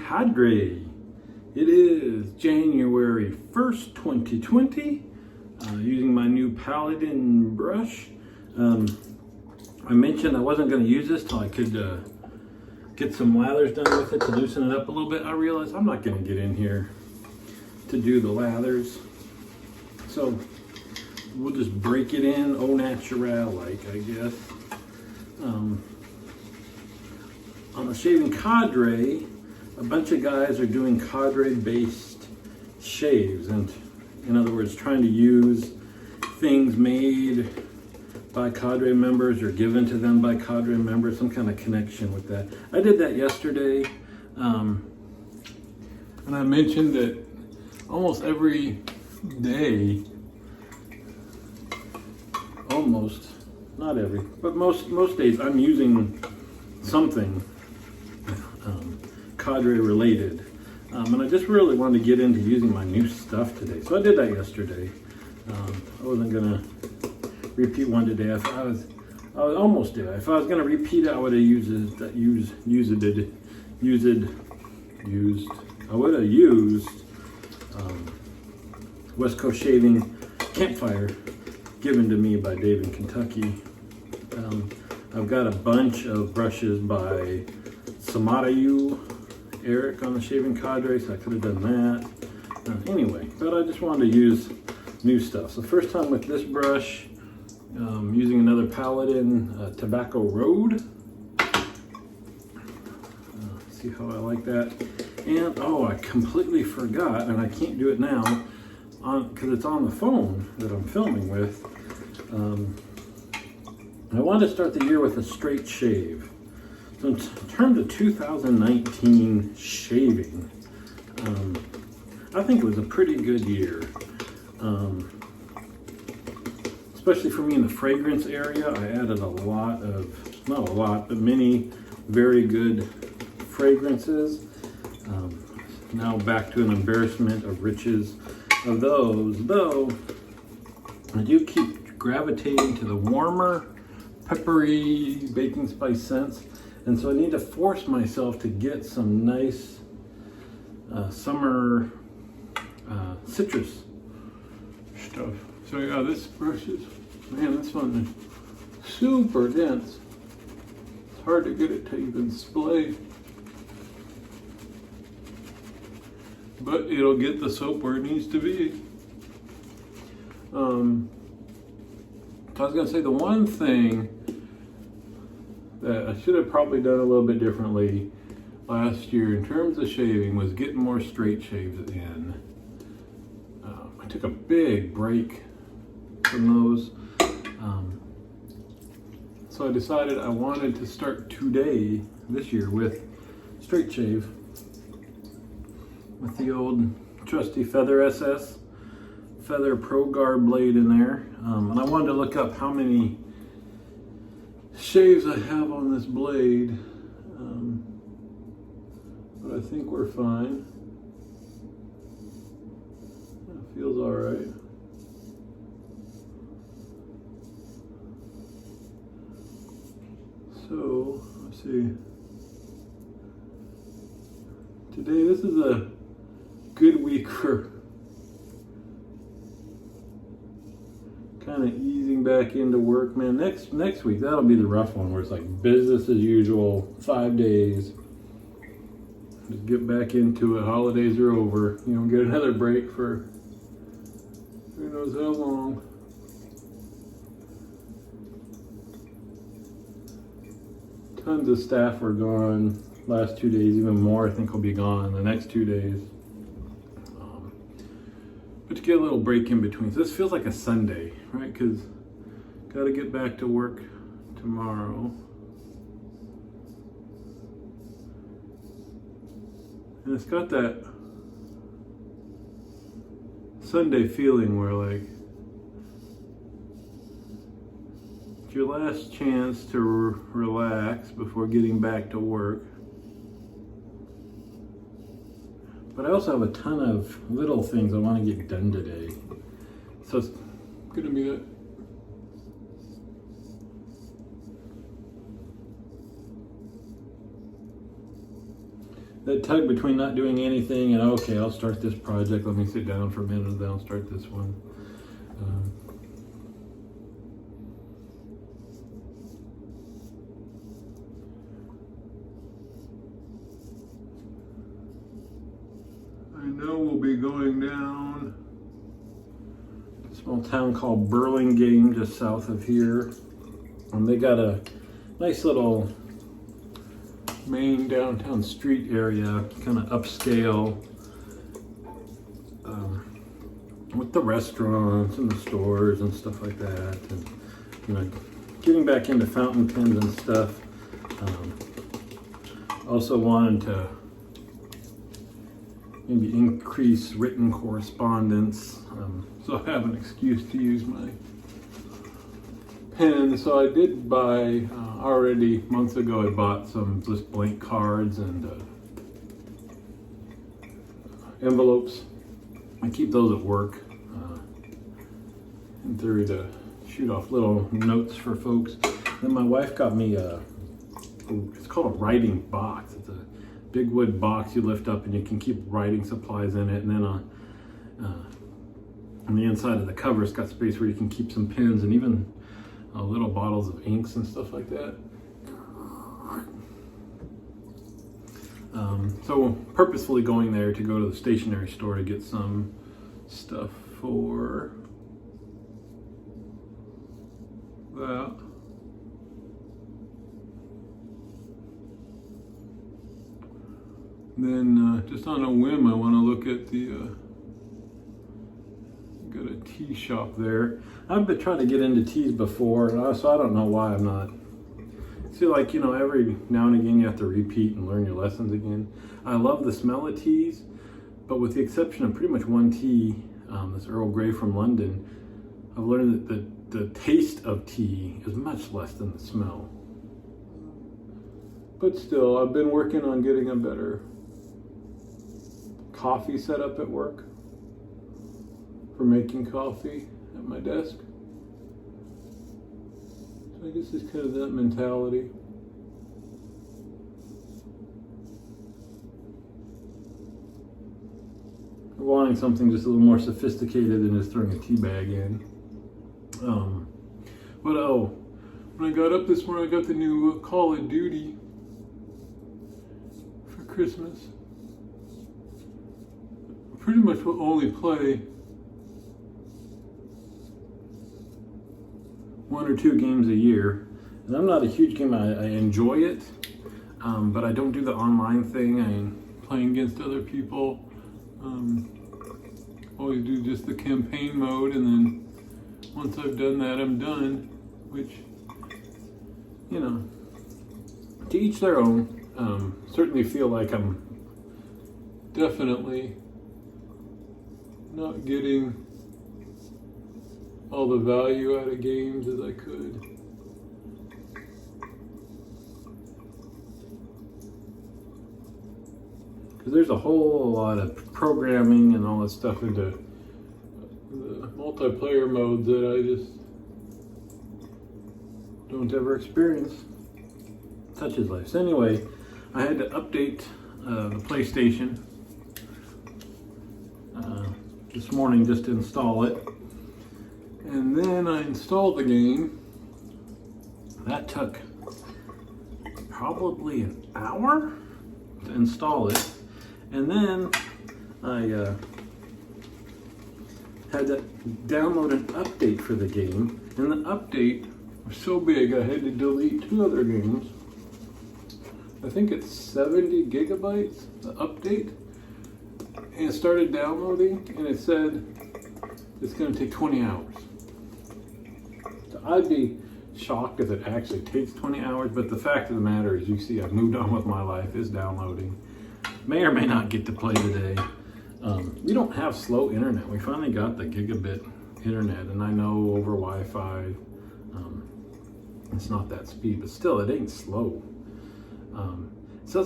Cadre. It is January 1st, 2020. Using my new Paladin brush. I mentioned I wasn't going to use this till I could get some lathers done with it to loosen it up a little bit. I realized I'm not going to get in here to do the lathers. So we'll just break it in au naturel, like, I guess. On the Shaving Cadre, a bunch of guys are doing Cadre-based shaves, and in other words, trying to use things made by Cadre members or given to them by Cadre members, some kind of connection with that. I did that yesterday, and I mentioned that almost every day, almost, not every, but most days I'm using something Cadre related. And I just really wanted to get into using my new stuff today. So I did that yesterday. I wasn't gonna repeat one today. I was almost there. If I was gonna repeat it, I would have used West Coast Shaving Campfire, given to me by Dave in Kentucky. I've got a bunch of brushes by Samadayu Eric on the Shaving Cadre, so I could have done that. Anyway, but I just wanted to use new stuff. So first time with this brush, using another Paladin Tobacco Road. See how I like that. And I completely forgot, and I can't do it now because it's on the phone that I'm filming with. I wanted to start the year with a straight shave. So in terms of 2019 shaving, I think it was a pretty good year. Especially for me in the fragrance area, I added not a lot, but many very good fragrances. Now back to an embarrassment of riches of those, though I do keep gravitating to the warmer, peppery baking spice scents. And so I need to force myself to get some nice summer citrus stuff. So yeah, this brush is, man, this one is super dense. It's hard to get it to even splay. But it'll get the soap where it needs to be. I was gonna say the one thing that I should have probably done a little bit differently last year in terms of shaving was getting more straight shaves in. I took a big break from those. So I decided I wanted to start today, this year, with straight shave with the old trusty Feather SS, Feather Pro Guard blade in there. And I wanted to look up how many shaves I have on this blade, but I think we're fine. It feels all right. So let's see. Today, this is a good week for kind of easing back into work, man. Next week, that'll be the rough one where it's like business as usual, 5 days. Just get back into it. Holidays are over. You know, get another break for who knows how long. Tons of staff were gone last 2 days, even more I think will be gone the next 2 days. But to get a little break in between. So this feels like a Sunday, right? Because got to get back to work tomorrow. And it's got that Sunday feeling where, like, it's your last chance to relax before getting back to work. But I also have a ton of little things I want to get done today. So it's going to be that. that tug between not doing anything and okay, I'll start this project. Let me sit down for a minute and then I'll start this one. I know we'll be going down a small town called Burlingame, just south of here. They got a nice little main downtown street area, kind of upscale, with the restaurants and the stores and stuff like that. And you know, getting back into fountain pens and stuff. Also wanted to maybe increase written correspondence, so I have an excuse to use my pen. So I did buy, already months ago, I bought some just blank cards and envelopes. I keep those at work, in theory to shoot off little notes for folks. Then my wife got me it's called a writing box. It's a big wood box you lift up and you can keep writing supplies in it, and then on the inside of the cover it's got space where you can keep some pens and even little bottles of inks and stuff like that. So purposefully going there to go to the stationery store to get some stuff for that. Then just on a whim, I want to look at the got a tea shop there. I've been trying to get into teas before, so I don't know why I'm not. I feel like, you know, every now and again you have to repeat and learn your lessons again. I love the smell of teas, but with the exception of pretty much one tea, this Earl Grey from London, I've learned that the taste of tea is much less than the smell. But still, I've been working on getting a better coffee setup at work for making coffee at my desk. So I guess it's kind of that mentality. Wanting something just a little more sophisticated than just throwing a tea bag in. When I got up this morning, I got the new Call of Duty for Christmas. I pretty much will only play 1 or 2 games a year. And I'm not a huge gamer. I enjoy it, but I don't do the online thing. I playing against other people. Always do just the campaign mode, and then once I've done that, I'm done. Which, you know, to each their own. Certainly feel like I'm definitely not getting all the value out of games as I could. Because there's a whole lot of programming and all that stuff into the multiplayer mode that I just don't ever experience. Such is life. So anyway, I had to update the PlayStation this morning just to install it. And then I installed the game. That took probably an hour to install it. And then I had to download an update for the game. And the update was so big I had to delete 2 other games. I think it's 70 gigabytes, the update. And it started downloading and it said it's going to take 20 hours. So I'd be shocked if it actually takes 20 hours, but the fact of the matter is, you see, I've moved on with my life, it's downloading. May or may not get to play today. We don't have slow internet. We finally got the gigabit internet, and I know over Wi-Fi, it's not that speed, but still, it ain't slow. So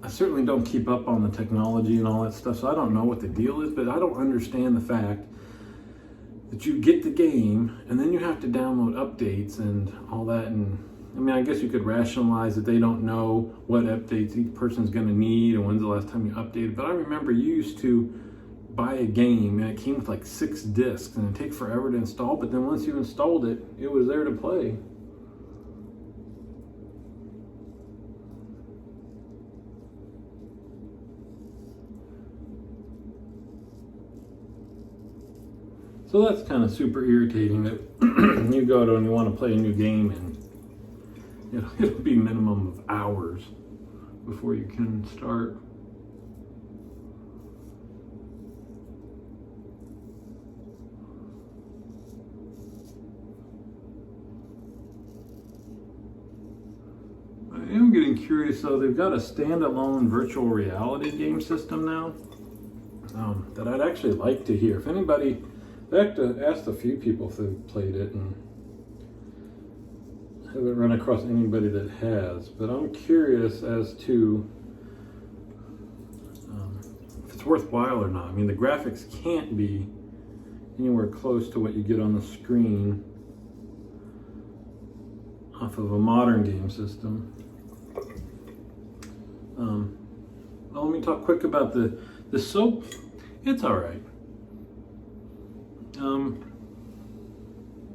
I certainly don't keep up on the technology and all that stuff, so I don't know what the deal is, but I don't understand the fact that you get the game and then you have to download updates and all that, and I mean, I guess you could rationalize that they don't know what updates each person's going to need and when's the last time you updated. But I remember you used to buy a game and it came with like 6 discs and it'd take forever to install. But then once you installed it, it was there to play. So that's kind of super irritating that you go to and you want to play a new game and it'll be minimum of hours before you can start. I am getting curious though, they've got a standalone virtual reality game system now that I'd actually like to hear. If anybody, I have to ask a few people if they've played it and haven't run across anybody that has, but I'm curious as to if it's worthwhile or not. I mean, the graphics can't be anywhere close to what you get on the screen off of a modern game system. Well, let me talk quick about the soap. It's all right.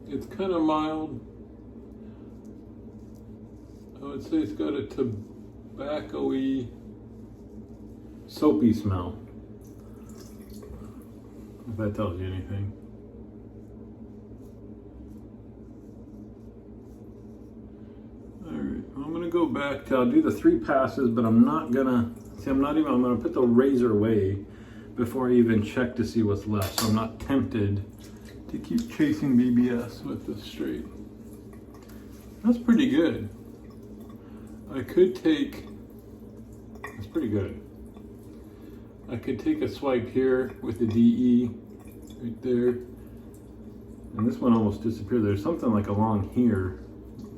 It's kind of mild. I would say it's got a tobacco-y, soapy smell, if that tells you anything. Alright, I'm gonna go back to, I'll do the 3 passes, but I'm gonna put the razor away before I even check to see what's left, so I'm not tempted to keep chasing BBS with the straight. That's pretty good. I could take, that's pretty good. I could take a swipe here with the DE right there. And this one almost disappeared. There's something like along here.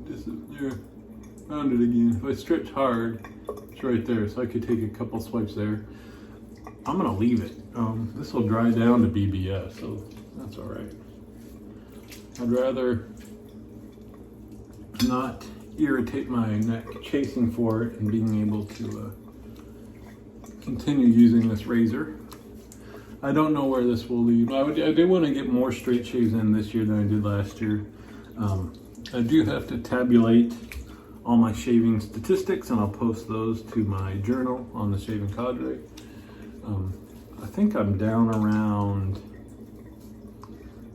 There, found it again. If I stretch hard, it's right there. So I could take a couple swipes there. I'm gonna leave it. This will dry down to BBS, so that's all right. I'd rather not irritate my neck chasing for it and being able to continue using this razor. I don't know where this will lead. I do want to get more straight shaves in this year than I did last year. I do have to tabulate all my shaving statistics and I'll post those to my journal on the Shaving Cadre. I think I'm down around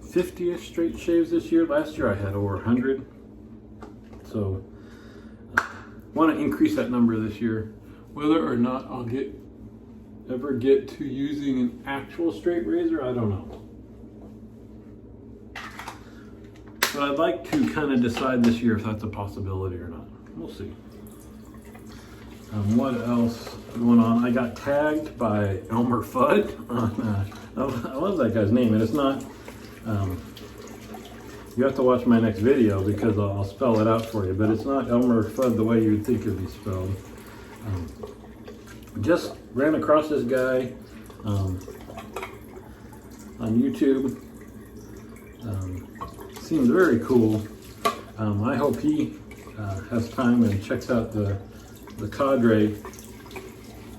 50-ish straight shaves this year. Last year I had over 100. So I want to increase that number this year. Whether or not I'll ever get to using an actual straight razor, I don't know. But I'd like to kind of decide this year if that's a possibility or not. We'll see. What else going on? I got tagged by Elmer Fudd on, I love that guy's name, and it's not, you have to watch my next video because I'll spell it out for you, but it's not Elmer Fudd the way you would think it would be spelled. Just ran across this guy on YouTube. Seems very cool. I hope he has time and checks out the Cadre,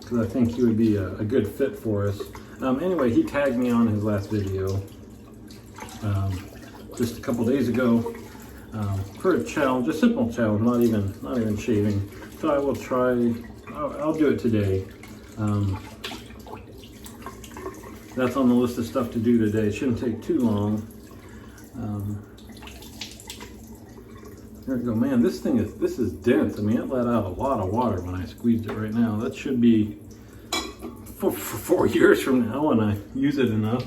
because I think he would be a good fit for us. Anyway, he tagged me on his last video just a couple days ago for a challenge, a simple challenge, not even shaving. So I will try. I'll do it today. That's on the list of stuff to do today. It shouldn't take too long. There we go, man. This is dense. I mean, it let out a lot of water when I squeezed it right now. That should be for 4 years from now when I use it enough.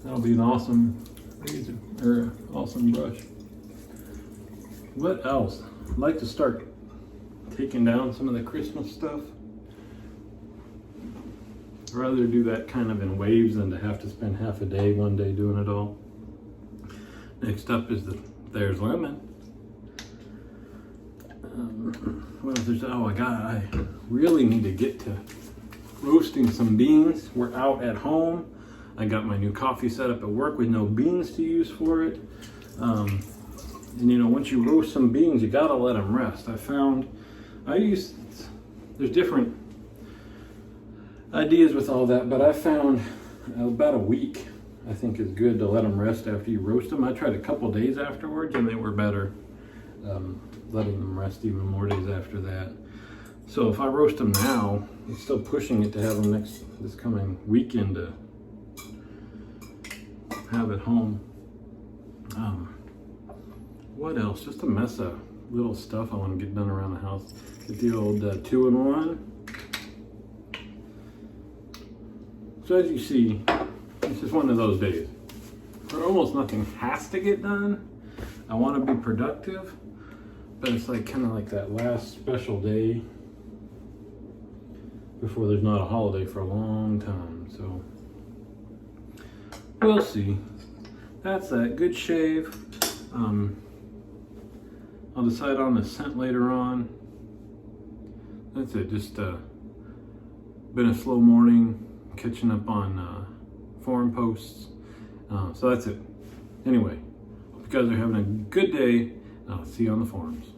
That'll be an awesome razor or awesome brush. What else? I'd like to start taking down some of the Christmas stuff. I'd rather do that kind of in waves than to have to spend half a day one day doing it all. Next up is there's lemon. What else? I really need to get to roasting some beans. We're out at home. I got my new coffee set up at work with no beans to use for it. And you know, once you roast some beans, you gotta let them rest. There's different ideas with all that, but I found about a week, I think, is good to let them rest after you roast them. I tried a couple days afterwards and they were better. Letting them rest even more days after that. So if I roast them now, I'm still pushing it to have them this coming weekend to have at home. What else? Just a mess of little stuff I want to get done around the house. Get the old 2-in-1. So as you see, it's just one of those days where almost nothing has to get done. I want to be productive, but it's like kind of like that last special day before there's not a holiday for a long time. So we'll see. That's that. Good shave. I'll decide on the scent later on. That's it. Just been a slow morning, catching up on forum posts. So that's it. Anyway, hope you guys are having a good day. I'll see you on the forums.